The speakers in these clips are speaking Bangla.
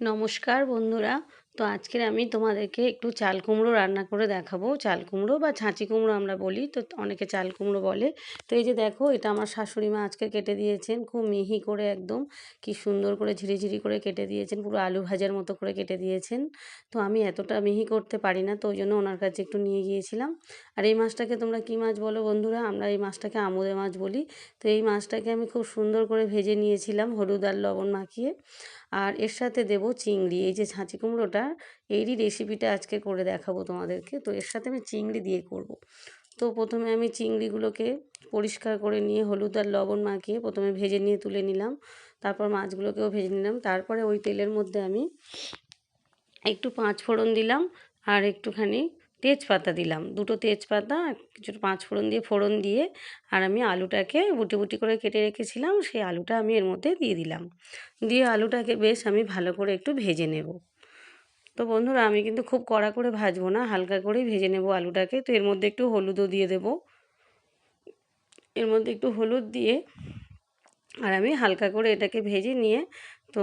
নমস্কার বন্ধুরা। তো আজকের আমি তোমাদেরকে একটু চাল কুমড়ো রান্না করে দেখাবো। চাল কুমড়ো বা ছাঁচি কুমড়ো আমরা বলি, তো অনেকে চাল কুমড়ো বলে। তো এই যে দেখো, এটা আমার শাশুড়ি মা আজকে কেটে দিয়েছেন, খুব মিহি করে একদম কি সুন্দর করে ঝিরিঝিরি করে কেটে দিয়েছেন, পুরো আলু ভাজার মতো করে কেটে দিয়েছেন। তো আমি এতটা মিহি করতে পারি না, তো ওই জন্য ওনার কাছে একটু নিয়ে গিয়েছিলাম। আর এই মাছটাকে তোমরা কী মাছ বলো বন্ধুরা? আমরা এই মাছটাকে আমুদে মাছ বলি। তো এই মাছটাকে আমি খুব সুন্দর করে ভেজে নিয়েছিলাম হলুদ আর লবণ মাখিয়ে। আর এর সাথে দেবো চিংড়ি। এই যে ছাঁচি কুমড়োটা, এরই রেসিপিটা আজকে করে দেখাবো তোমাদেরকে। তো এর সাথে আমি চিংড়ি দিয়ে করব। তো প্রথমে আমি চিংড়িগুলোকে পরিষ্কার করে নিয়ে হলুদ আর লবণ মাখিয়ে প্রথমে ভেজে নিয়ে তুলে নিলাম। তারপর মাছগুলোকেও ভেজে নিলাম। তারপরে ওই তেলের মধ্যে আমি একটু পাঁচ ফোড়ন দিলাম আর একটুখানি তেজপাতা দিলাম, দুটো তেজপাতা কিছু পাঁচ ফোড়ন দিয়ে ফোড়ন দিয়ে, আর আমি আলুটাকে বুটি বুটি করে কেটে রেখেছিলাম, সেই আলুটা আমি এর মধ্যে দিয়ে দিলাম। দিয়ে আলুটাকে বেশ আমি ভালো করে একটু ভেজে নেব। তো বন্ধুরা, আমি কিন্তু খুব কড়া করে ভাজবো না, হালকা করেই ভেজে নেব আলুটাকে। তো এর মধ্যে একটু হলুদও দিয়ে দেব, এর মধ্যে একটু হলুদ দিয়ে আর আমি হালকা করে এটাকে ভেজে নিয়ে তো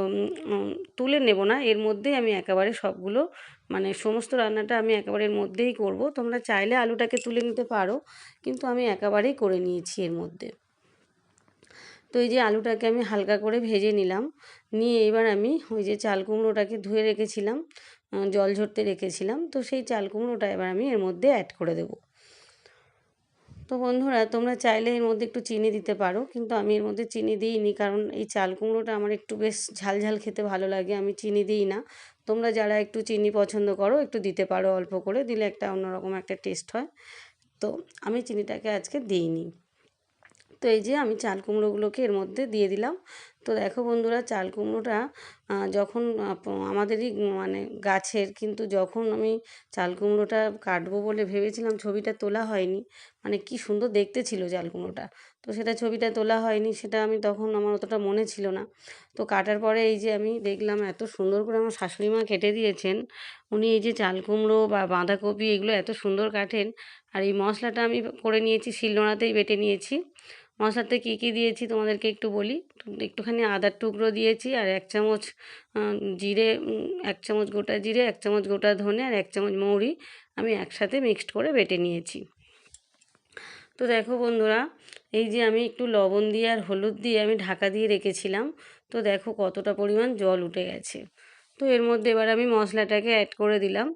তুলে নেব না, এর মধ্যেই আমি একেবারে সবগুলো মানে সমস্ত রান্নাটা আমি একেবারে এর মধ্যেই করব। তোমরা চাইলে আলুটাকে তুলে নিতে পারো, কিন্তু আমি একেবারেই করে নিয়েছি এর মধ্যে। তো এই যে আলুটাকে আমি হালকা করে ভেজে নিলাম, নিয়ে এবার আমি ওই যে চাল কুমড়োটাকে ধুয়ে রেখেছিলাম, জল ঝরতে রেখেছিলাম, তো সেই চাল কুমড়োটা এবার আমি এর মধ্যে অ্যাড করে দেবো। তো বন্ধুরা, তোমরা চাইলে এর মধ্যে একটু চিনি দিতে পারো, কিন্তু আমি এর মধ্যে চিনি দিইনি, কারণ এই চাল কুমড়োটা আমার একটু বেশ ঝাল ঝাল খেতে ভালো লাগে, আমি চিনি দিই না। তোমরা যারা একটু চিনি পছন্দ করো একটু দিতে পারো, অল্প করে দিলে একটা অন্যরকম একটা টেস্ট হয়। তো আমি চিনিটাকে আজকে দিইনি। তো এই যে আমি চাল কুমড়োগুলোকে এর মধ্যে দিয়ে দিলাম। তো দেখো বন্ধুরা, চাল কুমড়োটা যখন আমাদেরই মানে গাছের, কিন্তু যখন আমি চাল কুমড়োটা কাটবো বলে ভেবেছিলাম, ছবিটা তোলা হয়নি। মানে কি সুন্দর দেখতে ছিল চাল কুমড়োটা, তো সেটা ছবিটা তোলা হয়নি, সেটা আমি তখন আমার অতটা মনে ছিল না। তো কাটার পরে এই যে আমি দেখলাম এত সুন্দর করে আমার শাশুড়ি মা কেটে দিয়েছেন। উনি এই যে চাল কুমড়ো বা বাঁধাকপি এগুলো এত সুন্দর কাটেন। আর এই মশলাটা আমি করে নিয়েছি, শিলনোড়াতেই বেটে নিয়েছি। মশলাতে কী কী দিয়েছি তোমাদেরকে একটু বলি। একটুখানি আদার টুকরো দিয়েছি, আর 1 চামচ জিরে, 1 চামচ গোটা জিরে, 1 চামচ গোটা ধনে, আর 1 চামচ মৌরি আমি একসাথে মিক্সড করে বেটে নিয়েছি। তো দেখো বন্ধুরা, এই যে আমি একটু লবণ দিয়ে আর হলুদ দিয়ে আমি ঢাকা দিয়ে রেখেছিলাম। তো দেখো কতটা পরিমাণ জল উঠে গেছে। তো এর মধ্যে এবার আমি মশলাটাকে অ্যাড করে দিলাম,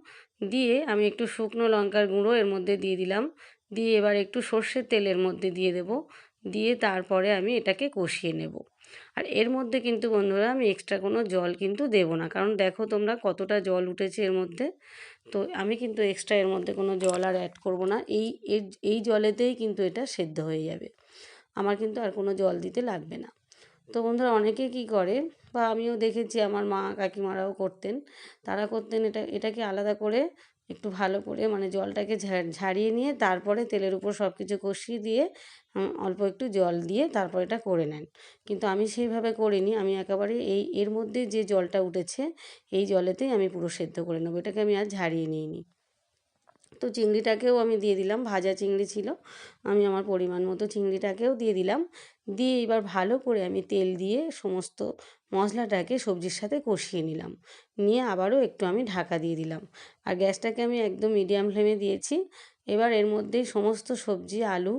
দিয়ে আমি একটু শুকনো লঙ্কার গুঁড়ো এর মধ্যে দিয়ে দিলাম, দিয়ে এবার একটু সর্ষের তেলের মধ্যে দিয়ে দেব, দিয়ে তারপরে আমি এটাকে কষিয়ে নেব। আর এর মধ্যে কিন্তু বন্ধুরা আমি এক্সট্রা কোনো জল কিন্তু দেব না, কারণ দেখো তোমরা কতটা জল উঠেছে এর মধ্যে। তো আমি কিন্তু এক্সট্রা এর মধ্যে কোনো জল আর অ্যাড করব না, এই জলেতেই কিন্তু এটা সেদ্ধ হয়ে যাবে। আমার কিন্তু আর কোনো জল দিতে লাগবে না। তো বন্ধুরা, অনেকে কি করে, বা আমিও দেখেছি আমার মা কাকিমারাও করতেন, তারা করতেন এটাকে আলাদা করে একটু ভালো করে মানে জলটাকে ঝাড়িয়ে নিয়ে তারপরে তেলের উপর সব কিছু কষিয়ে দিয়ে অল্প একটু জল দিয়ে তারপর এটা করে নেন। কিন্তু আমি সেইভাবে করিনি, আমি একেবারে এর মধ্যে যে জলটা উঠেছে এই জলেতেই আমি পুরো সেদ্ধ করে নেবো, এটাকে আমি আর ঝাড়িয়ে নিইনি। তো চিংড়িটাকেও আমি দিয়ে দিলাম, ভাজা চিংড়ি ছিল, আমি আমার পরিমাণ মতো চিংড়িটাকেও দিয়ে দিলাম। দিয়ে এবার ভালো করে আমি তেল দিয়ে সমস্ত মশলাটাকে সবজির সাথে কষিয়ে নিলাম, নিয়ে আবারও একটু আমি ঢাকা দিয়ে দিলাম। আর গ্যাসটাকে আমি একদম মিডিয়াম ফ্লেমে দিয়েছি। এবার এর মধ্যেই সমস্ত সবজি, আলু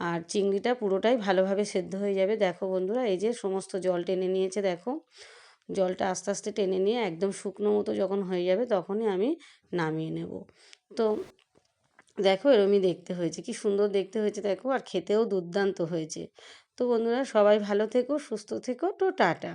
আর চিংড়িটা পুরোটাই ভালোভাবে সেদ্ধ হয়ে যাবে। দেখো বন্ধুরা, এই যে সমস্ত জল টেনে নিয়েছে, দেখো জলটা আস্তে আস্তে টেনে নিয়ে একদম শুকনো মতো যখন হয়ে যাবে তখনই আমি নামিয়ে নেব। তো দেখো এরমই দেখতে হয়েছে, কি সুন্দর দেখতে হয়েছে দেখো, আর খেতেও দুর্দান্ত হয়েছে। তো বন্ধুরা, সবাই ভালো থেকো, সুস্থ থেকো, তো টাটা।